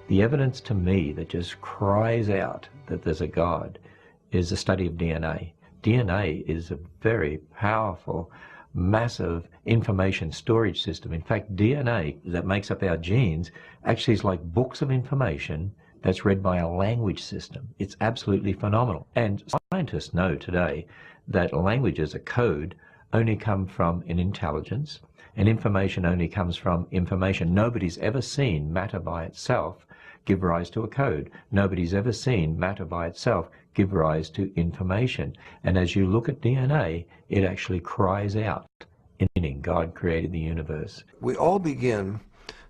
The evidence to me that just cries out that there's a God is the study of DNA. DNA is a very powerful, massive information storage system. In fact, DNA that makes up our genes actually is like books of information that's read by a language system. It's absolutely phenomenal. And scientists know today that languages, a code, only come from an intelligence, and information only comes from information. Nobody's ever seen matter by itself give rise to a code. Nobody's ever seen matter by itself give rise to information. And as you look at DNA, it actually cries out, meaning God created the universe. We all begin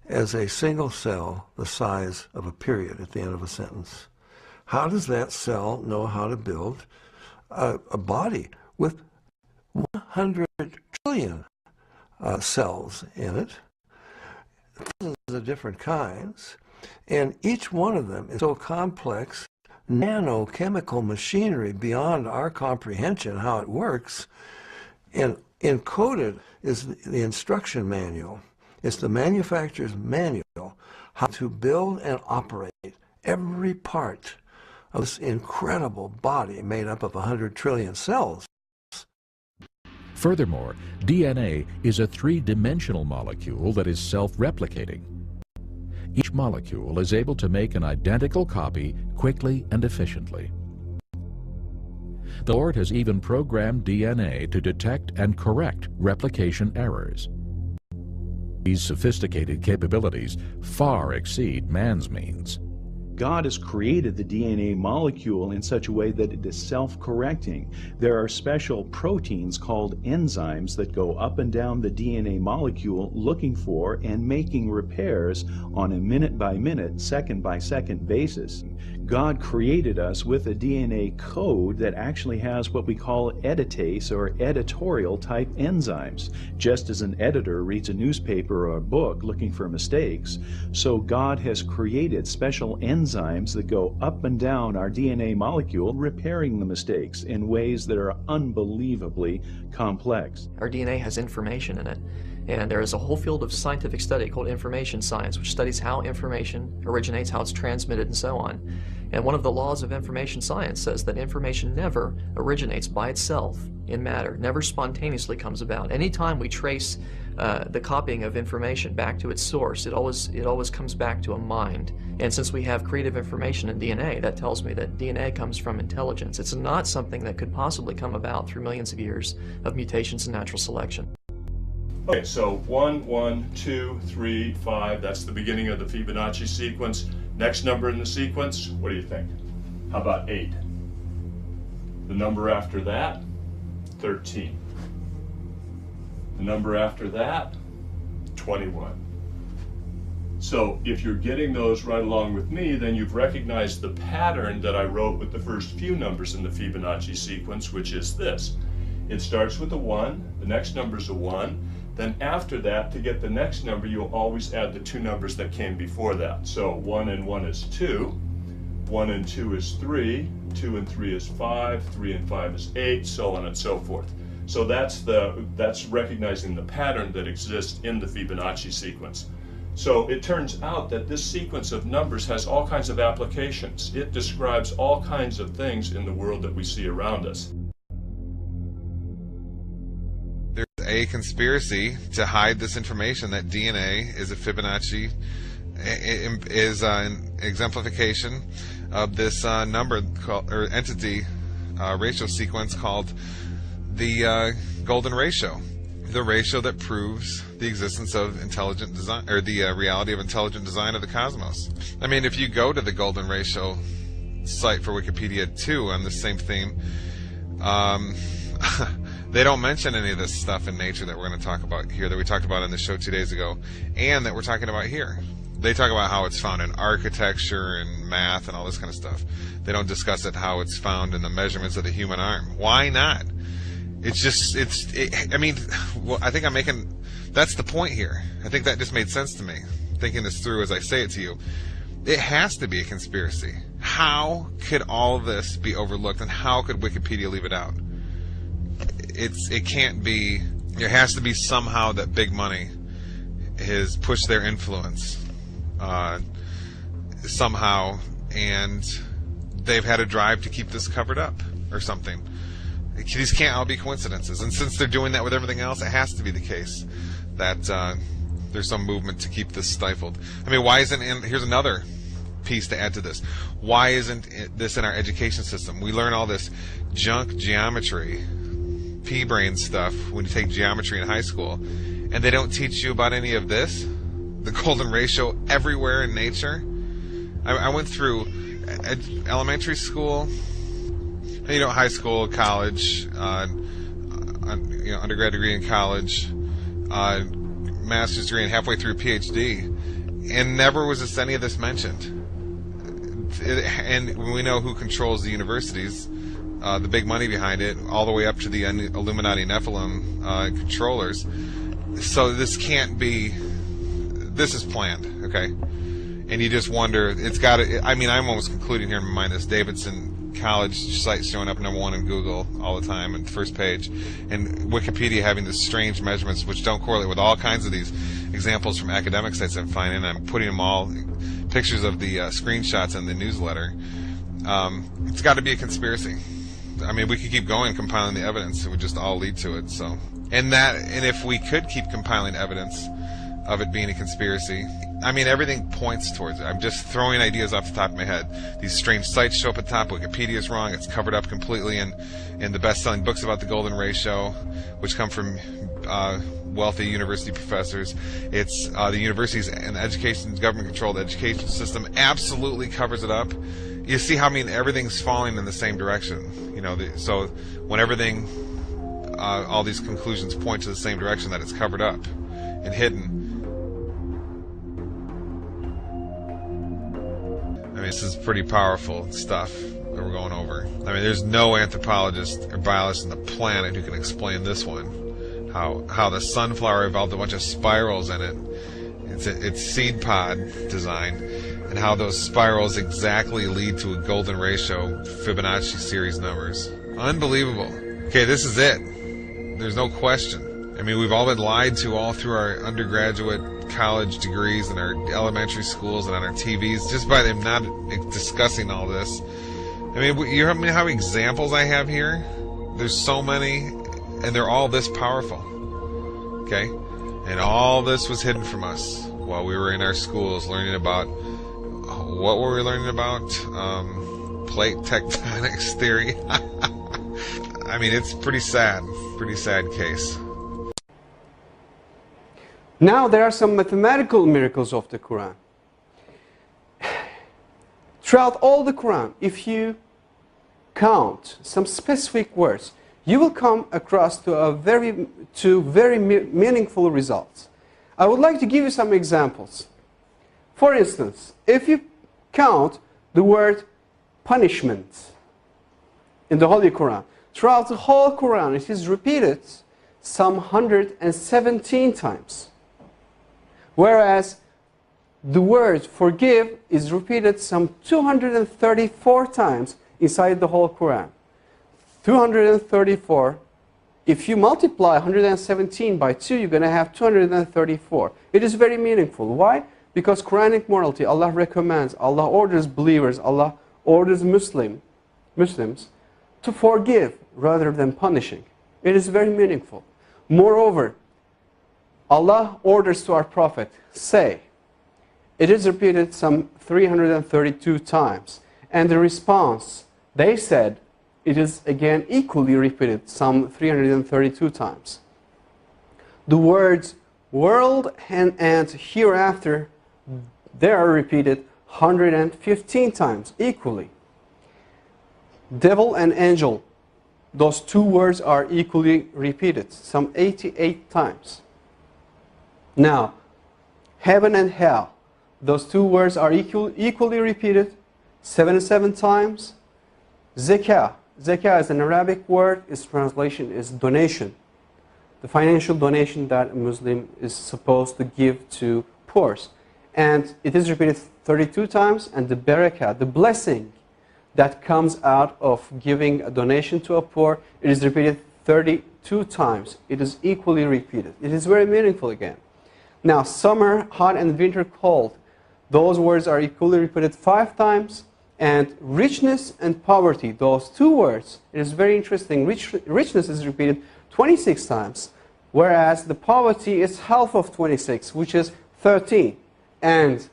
as a single cell the size of a period at the end of a sentence. How does that cell know how to build a body with 100 trillion cells in it, thousands of different kinds, and each one of them is so complex, nanochemical machinery beyond our comprehension how it works, and encoded is the instruction manual. It's the manufacturer's manual how to build and operate every part of this incredible body made up of 100 trillion cells. Furthermore, DNA is a three-dimensional molecule that is self-replicating. Each molecule is able to make an identical copy quickly and efficiently. The Lord has even programmed DNA to detect and correct replication errors. These sophisticated capabilities far exceed man's means. God has created the DNA molecule in such a way that it is self-correcting. There are special proteins called enzymes that go up and down the DNA molecule looking for and making repairs on a minute-by-minute, second-by-second basis. God created us with a DNA code that actually has what we call editase or editorial type enzymes. Just as an editor reads a newspaper or a book looking for mistakes, so God has created special enzymes that go up and down our DNA molecule, repairing the mistakes in ways that are unbelievably complex. Our DNA has information in it, and there is a whole field of scientific study called information science, which studies how information originates, how it's transmitted, and so on. And one of the laws of information science says that information never originates by itself in matter, never spontaneously comes about. Anytime we trace the copying of information back to its source, it always comes back to a mind. And since we have creative information in DNA, that tells me that DNA comes from intelligence. It's not something that could possibly come about through millions of years of mutations and natural selection. Okay, so 1, 1, 2, 3, 5, that's the beginning of the Fibonacci sequence. Next number in the sequence, what do you think? How about 8? The number after that, 13. The number after that, 21. So if you're getting those right along with me, then you've recognized the pattern that I wrote with the first few numbers in the Fibonacci sequence, which is this. It starts with a 1, the next number is a 1, then after that, to get the next number, you'll always add the two numbers that came before that. So 1 and 1 is 2, 1 and 2 is 3, 2 and 3 is 5, 3 and 5 is 8, so on and so forth. So that's recognizing the pattern that exists in the Fibonacci sequence. So it turns out that this sequence of numbers has all kinds of applications. It describes all kinds of things in the world that we see around us. There's a conspiracy to hide this information that DNA is a Fibonacci, is an exemplification of this number called, or entity ratio sequence called the golden ratio, the ratio that proves the existence of intelligent design, or the reality of intelligent design of the cosmos. I mean, if you go to the golden ratio site for Wikipedia too on the same theme, they don't mention any of this stuff in nature that we're going to talk about here, that we talked about in the show 2 days ago, and that we're talking about here. They talk about how it's found in architecture and math and all this kind of stuff. They don't discuss it how it's found in the measurements of the human arm. Why not? It's just, I mean, well, I think I'm making, that's the point here. I think that just made sense to me, thinking this through as I say it to you. It has to be a conspiracy. How could all this be overlooked, and how could Wikipedia leave it out? It can't be. There has to be somehow that big money has pushed their influence somehow, and they've had a drive to keep this covered up or something. These can't all be coincidences, and since they're doing that with everything else, it has to be the case that there's some movement to keep this stifled. I mean, why isn't, and here's another piece to add to this, why isn't this in our education system? We learn all this junk geometry, pea-brain stuff when you take geometry in high school, and they don't teach you about any of this, the golden ratio everywhere in nature. I went through elementary school, high school, college, undergrad degree in college, master's degree, and halfway through PhD, and never was any of this mentioned. And we know who controls the universities, the big money behind it, all the way up to the Illuminati Nephilim controllers. So this can't be. This is planned, okay? And you just wonder. It's got to. I mean, I'm almost concluding here in my mind this Davidson College site showing up #1 in Google all the time and first page, and Wikipedia having these strange measurements which don't correlate with all kinds of these examples from academic sites I'm finding. I'm putting them all, pictures of the screenshots in the newsletter. It's got to be a conspiracy. I mean, we could keep going compiling the evidence; it would just all lead to it. So, and if we could keep compiling evidence of it being a conspiracy, I mean, everything points towards it. I'm just throwing ideas off the top of my head. These strange sites show up at the top. Wikipedia is wrong. It's covered up completely in the best-selling books about the golden ratio, which come from wealthy university professors. It's the universities and the government-controlled education system absolutely covers it up. You see how, I mean, everything's falling in the same direction. So when everything, all these conclusions point to the same direction, that it's covered up and hidden. I mean, this is pretty powerful stuff that we're going over. I mean, there's no anthropologist or biologist on the planet who can explain this one. How the sunflower evolved a bunch of spirals in it. It's seed pod design, and how those spirals exactly lead to a golden ratio Fibonacci series numbers. Unbelievable. Okay, this is it. There's no question. I mean, we've all been lied to all through our undergraduate college degrees and our elementary schools and on our TVs, just by them not discussing all this. I mean, you know how many examples I have here? There's so many, and they're all this powerful. Okay? And all this was hidden from us while we were in our schools learning about, what were we learning about? Plate tectonics theory. I mean, it's pretty sad case. Now there are some mathematical miracles of the Quran. Throughout all the Quran, if you count some specific words, you will come across to very meaningful results. I would like to give you some examples. For instance, if you count the word punishment in the Holy Quran, throughout the whole Quran it is repeated some 117 times. Whereas the word forgive is repeated some 234 times inside the whole Quran. 234. If you multiply 117 by 2, you're going to have 234. It is very meaningful. Why? Because Quranic morality, Allah recommends, Allah orders believers, Allah orders Muslims to forgive rather than punishing. It is very meaningful. Moreover, Allah orders to our Prophet, say. It is repeated some 332 times. And the response, they said, it is again equally repeated some 332 times. The words world and hereafter, they are repeated 115 times equally. Devil and angel, those two words are equally repeated some 88 times. Now, heaven and hell, those two words are equally repeated 77 times. Zakah is an Arabic word. Its translation is donation. The financial donation that a Muslim is supposed to give to poor. And it is repeated 32 times. And the barakah, the blessing that comes out of giving a donation to a poor, it is repeated 32 times. It is equally repeated. It is very meaningful again. Now, summer hot and winter cold. those words are equally repeated 5 times. And richness and poverty, those 2 words, it is very interesting. Richness is repeated 26 times, whereas the poverty is half of 26, which is 13. And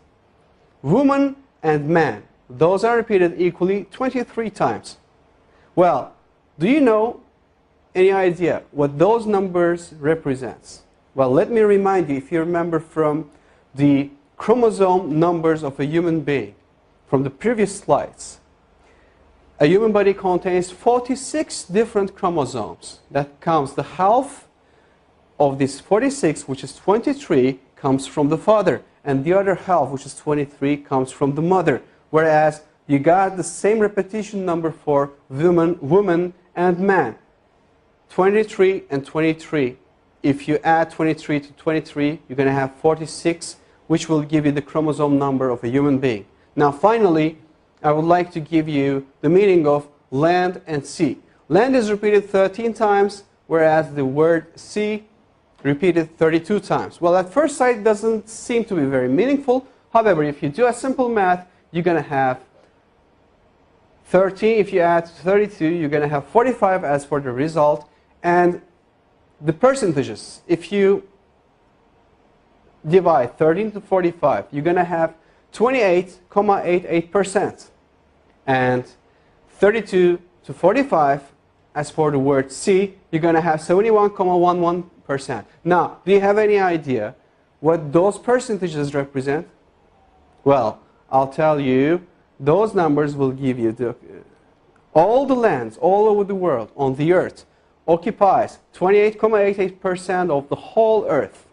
woman and man, those are repeated equally 23 times. Well, do you know any idea what those numbers represents? Well, let me remind you, if you remember from the chromosome numbers of a human being, from the previous slides, a human body contains 46 different chromosomes. That comes, the half of this 46, which is 23, comes from the father, and the other half, which is 23, comes from the mother. Whereas you got the same repetition number for woman and man, 23 and 23. If you add 23 to 23, you're going to have 46, which will give you the chromosome number of a human being. Now, finally, I would like to give you the meaning of land and sea. Land is repeated 13 times, whereas the word sea repeated 32 times. Well, at first sight, it doesn't seem to be very meaningful. However, if you do a simple math, you're going to have 13. If you add 32, you're going to have 45 as for the result. And the percentages, if you divide 13 to 45, you're going to have 28.88%. And 32 to 45, as for the word sea, you're going to have 71.11%. Now, do you have any idea what those percentages represent? Well, I'll tell you, those numbers will give you all the lands all over the world on the earth occupies 28.88% of the whole earth.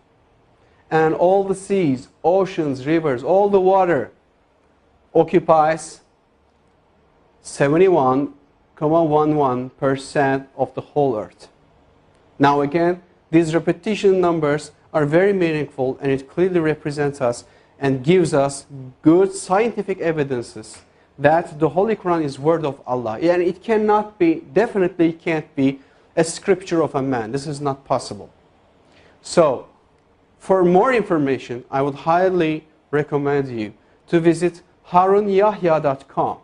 And all the seas, oceans, rivers, all the water occupies 71.11% of the whole earth. Now again, these repetition numbers are very meaningful, and it clearly represents us and gives us good scientific evidences that the Holy Quran is word of Allah. And it cannot be, definitely can't be a scripture of a man. This is not possible. So, for more information, I would highly recommend you to visit harunyahya.com.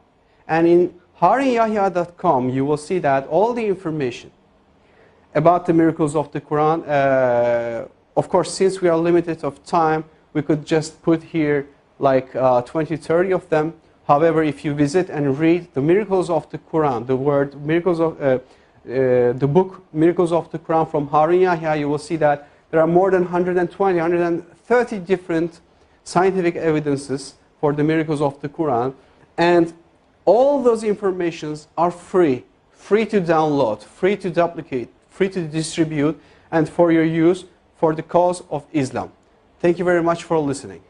And in harunyahya.com, you will see that all the information about the miracles of the Quran, of course, since we are limited of time, we could just put here like 20, 30 of them. However, if you visit and read the miracles of the Quran, the word miracles of the book Miracles of the Quran from Harun Yahya, you will see that there are more than 120, 130 different scientific evidences for the miracles of the Quran. And all those informations are free to download, free to duplicate, free to distribute, and for your use for the cause of Islam. Thank you very much for listening.